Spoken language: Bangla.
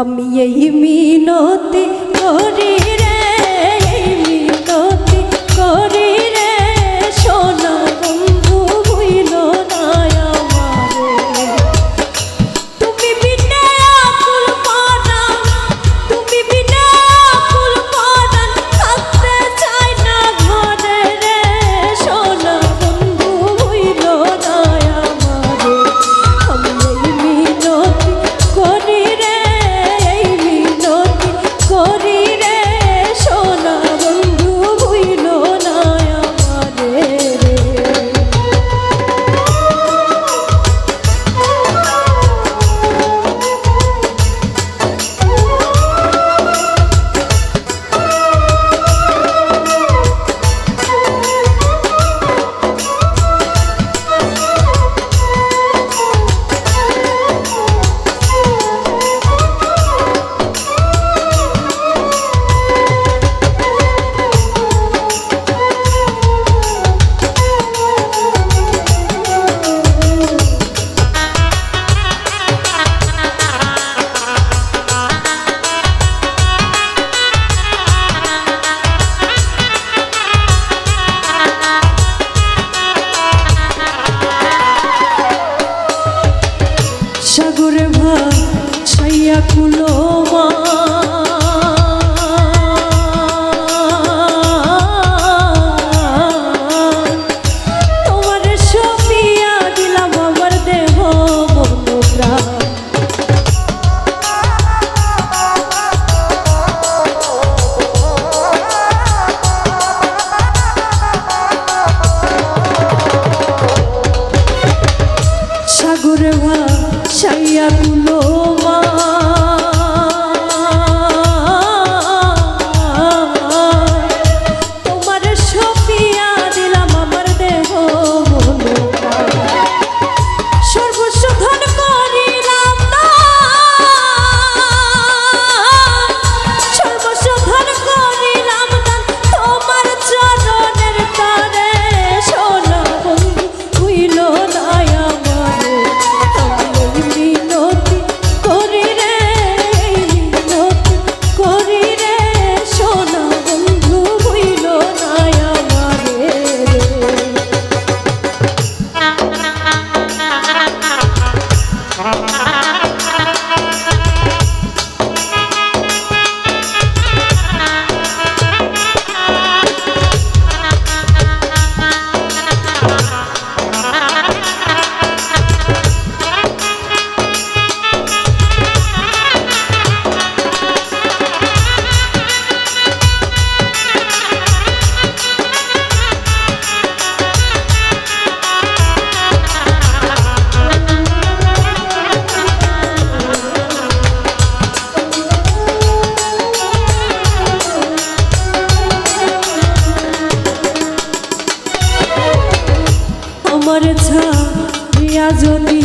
আমি এই মিনতি করি রে, এই মিনতি করি রে, সোনা বন্ধু হইল না আমারে। তুমি বিনা আকুল পরাণ, তুমি বিনা আকুল পরাণ, থাকতে চাই না ঘরে রে, সোনা বন্ধু হইল না আমারে। আমি এই মিনতি করি রে, করি রে, সোনা বন্ধু হইল না আমারে। সাগরে ভাসাইয়া কুলো মা, তোমার সপিয়া দিলাম আমার দেহ মন প্রাণ। সাগরে ভাসাইয়া কুলো মা, তোমার সপিয়া দিলাম আমার দেহ মন প্রাণ। সর্বস্ব ধন করিলাম দান, সর্বস্ব ধন করিলাম দান, তোমার চরণের তরে, সোনা বন্ধু হইল না আমারে। আমি মিনতি করি রে, মিনতি করি রে, সোনা বন্ধু হইল না আমারে। আমার ছাড়িয়া যদি